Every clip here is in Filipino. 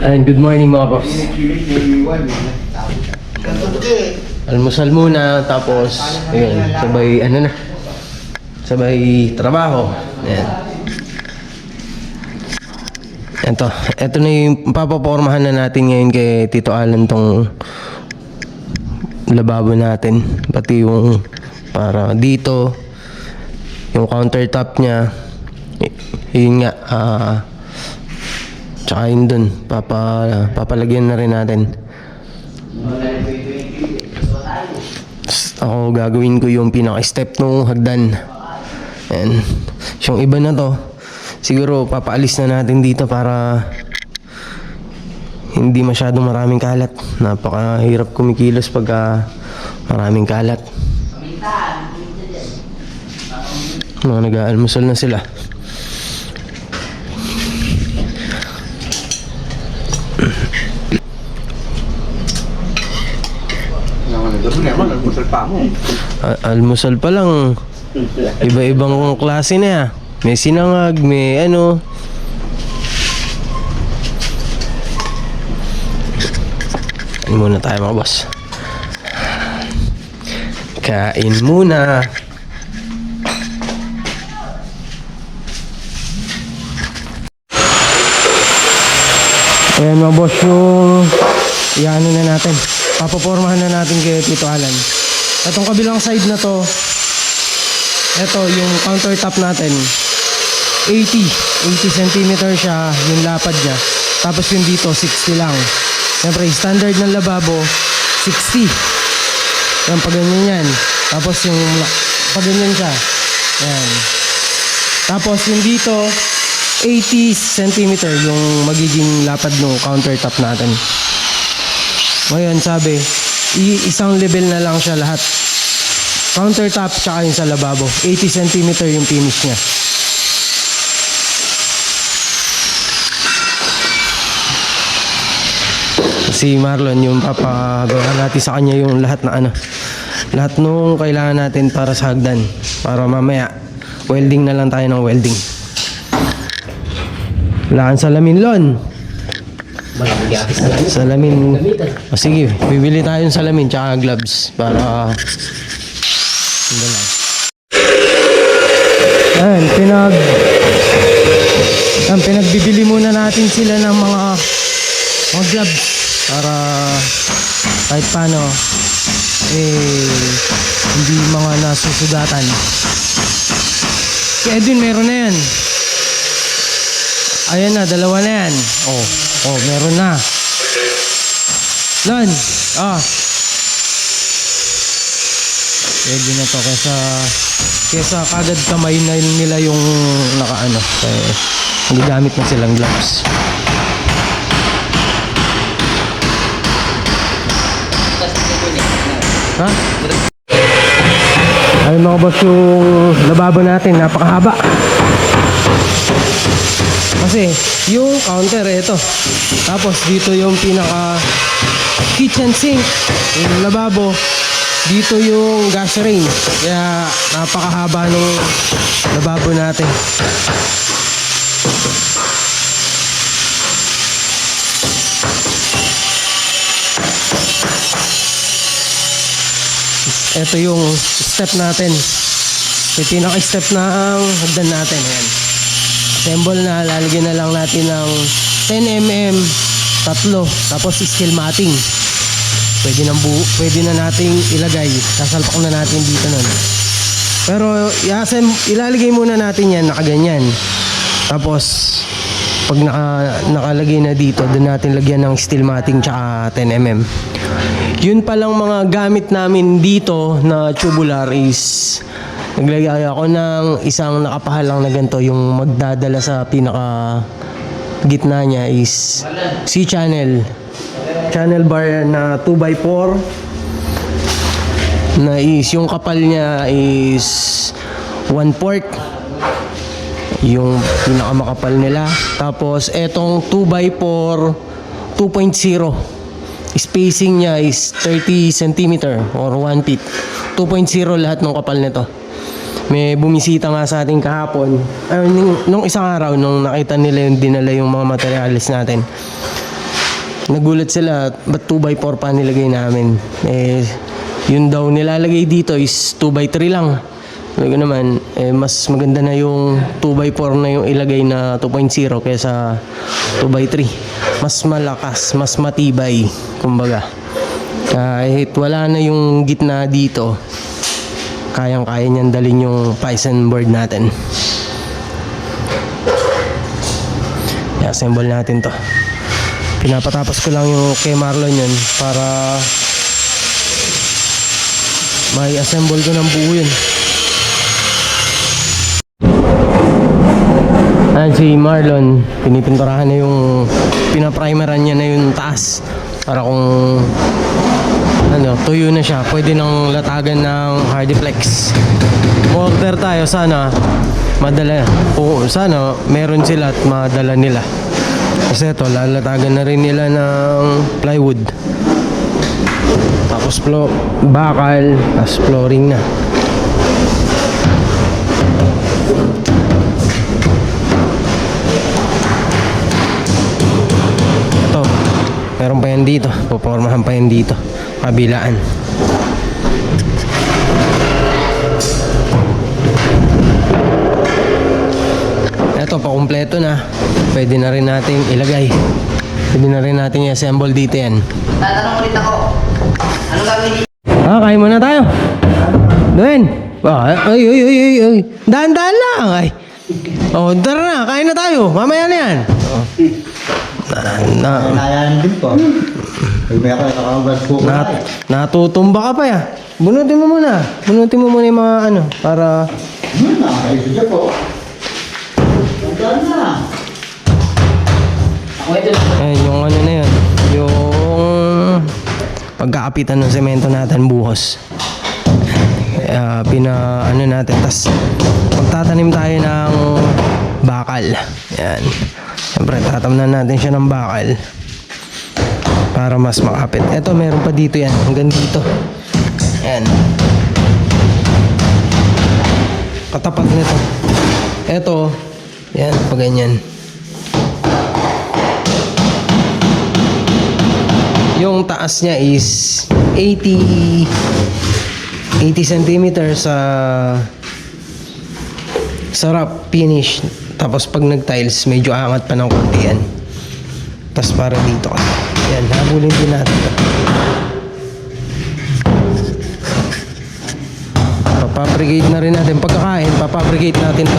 And good morning mga boss. Almusal muna, tapos ayun, sabay trabaho. Ayan. Ito na yung papapormahan na natin ngayon kay Tito Alan tong lababo natin. Pati yung para dito, yung countertop niya, yun nga, tsaka yun dun, papalagyan na rin natin. Ako gagawin ko yung pinaka-step nung hagdan. Ayan. Yung iba na to, siguro papaalis na natin dito para hindi masyadong maraming kalat. Napakahirap kumikilos pagka maraming kalat. Mga nag-aalmusal na sila. Almusal pa lang. Iba-ibang klase na ya. May sinangag, may ano. Kain muna tayo mga boss. Kain muna. Ayan mga boss, yung iano na natin, papapormahan na natin kay Tito Alan. Itong kabilang side na to, ito yung countertop natin, 80 cm siya yung lapad niya. Tapos yung dito 60 lang. Siyempre standard ng lababo 60. Yan, pag ganyan yan. Tapos yung pag ganyan siya. Yan. Tapos yung dito 80 cm yung magiging lapad ng countertop natin. Ngayon sabi, isang level na lang siya lahat. Countertop tsaka yung sa lababo. 80 cm yung finish niya. Si Marlon yung papagawa natin sa kanya yung lahat na ano. Lahat nung kailangan natin para sa hagdan. Para mamaya, welding na lang tayo ng welding. Wala kang salamin, Lon. Salamin. O sige, bibili tayong salamin tsaka gloves para pinagbibili muna natin sila ng mga gloves para kahit paano hindi mga nasusugatan. Si Edwin meron na yan. Ayan na, dalawa na yan. Oh, meron na. Lon, pwede na to kesa kagad kamay na nila yung nakaano. Gagamit na silang gloves. Ha? Ay mga boss, yung lababo natin napakahaba. Kasi yung counter ito. Tapos dito yung pinaka kitchen sink, yung lababo. Dito yung gas range. Kaya napakahaba nung lababo natin. Ito yung step natin. Yung pinaka-step na ang hagdan natin. Ayan. Assemble na, lalagyan na lang natin ng 10mm tatlo. Tapos steel matting. Pwede na nating ilagay. Sasalpak na natin dito nun. Pero ilalagay muna natin yan nakaganyan. Tapos pag nakalagay na dito, doon natin lagyan ng steel matting tsaka 10mm. Yun palang mga gamit namin dito na tubular is naglagay ako ng isang nakapahalang na ganito. Yung magdadala sa pinaka gitna niya is C-channel bar na 2x4 na is yung kapal niya is 1/4 yung pinakamakapal nila. Tapos etong 2x4 2.0 spacing niya is 30 cm or 1 feet. 2.0 lahat ng kapal nito. May bumisita nga sa ating kahapon, nung isang araw nung nakita nila yung dinala yung mga materials natin. nagulat sila, ba't 2x4 pa nilagay namin? Eh, yun daw nilalagay dito is 2x3 lang. Sabi ko naman, mas maganda na yung 2x4 na yung ilagay na 2.0 kaysa 2x3. Mas malakas, mas matibay, kumbaga. Kahit wala na yung gitna dito, kayang-kaya niyan dalhin yung Python board natin. I-assemble natin to. Pinapatapos ko lang yung kay Marlon yun para may assemble ko ng buo yun. Ayan si Marlon, pinipinturahan na yung pinaprimeran niya na yung taas para kung ano, tuyo na siya, pwede nang latagan ng Hardiplex. Order tayo, sana madala, o sana meron sila at madala nila. Kasi ito, lalatagan na rin nila ng plywood. Tapos bakal, tapos flooring na. Ito, meron pa yan dito. Pupormahan pa yan dito. Kabilaan. Ito, pakumpleto na. Pwede na rin natin ilagay. Pwede na rin natin i-assemble dito yan. Tatanong ulit ako. Anong gagawin dito? Kain muna tayo. Doon. Ay. Dahan-dahan lang. Ay. Tara na. Kain na tayo. Mamaya na yan. Nayan din po. Pag ako nakakabad po. Natutumba ka pa ya. Bunutin mo muna. Bunutin mo muna yung mga ano. Para... Nakakaisip po. Hanggang na. Ako ito lang. Ayun, yung ano na yun. Yung pagkakapitan ng semento natin buhos. Ano natin. Tapos magtatanim tayo ng bakal. Yan. Siyempre, tatamnan natin siya ng bakal para mas makapit. Eto, meron pa dito yan. Hanggang dito. Yan. Katapat nito. Eto, yan, pag ganyan. Yung taas niya is 80 cm sa sarap finish. Tapos pag nag-tiles, medyo angat pa ng konti yan. Tapos para dito kasi. Yan, habulin din natin ito. Papabrigate na rin natin. Pagkakain, papabrigate natin ito.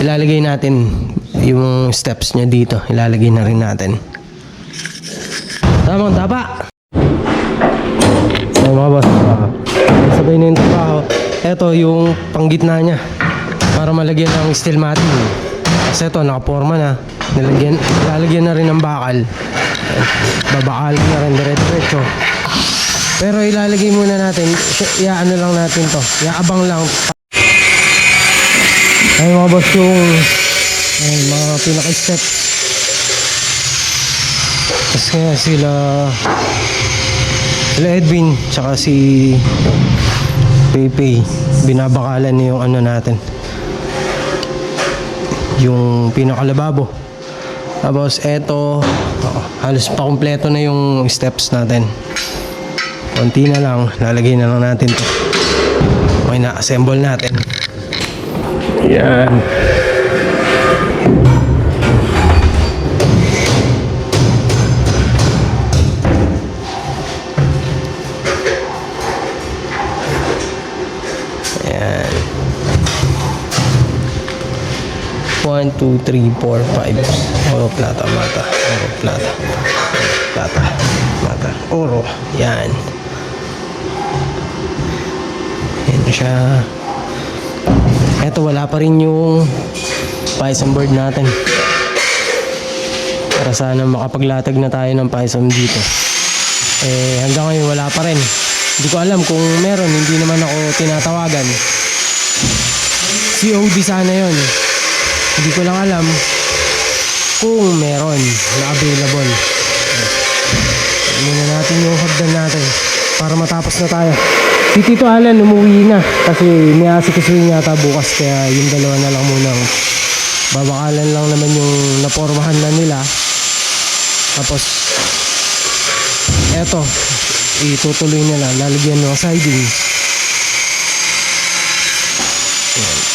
Ilalagay natin yung steps niya dito. Ilalagay na rin natin. Tamang tapa. So mga boss, sabay na yung trabaho. Ito yung panggitna niya para malagyan ng steel matting. Kasi ito nakaporma na. Lalagyan na rin ng bakal. Babakal na rin diretso. Pero ilalagay muna natin, ano lang natin to. Iaabang lang. Ay mga boss, yung mga pinaka-step. Tapos kaya sila Edwin tsaka si Pepe binabakalan niya yung ano natin, yung pinakalababo. Tapos eto, halos pa kumpleto na yung steps natin. Konti na lang, lalagay na lang natin to. Okay na, assemble natin. Yan. Ayan. 1, 2, 3, 4, 5. Oro, plata, mata. Oro, plata. Plata, mata. Oro. Yan. Yan siya. Eto, wala pa rin yung Python board natin. Para sana makapaglatag na tayo ng Python dito. Hanggang ngayon wala pa rin. Hindi ko alam kung meron, hindi naman ako tinatawagan. COD sana yon. Hindi ko lang alam kung meron na available. Muna natin yung hagdan natin para matapos na tayo. Si Tito Alan umuwi na kasi may asikasuhin yata bukas, kaya yung dalawa na lang munang babakalan lang naman yung napormahan na nila. Tapos, eto, itutuloy nila, lalagyan ng siding. Yan.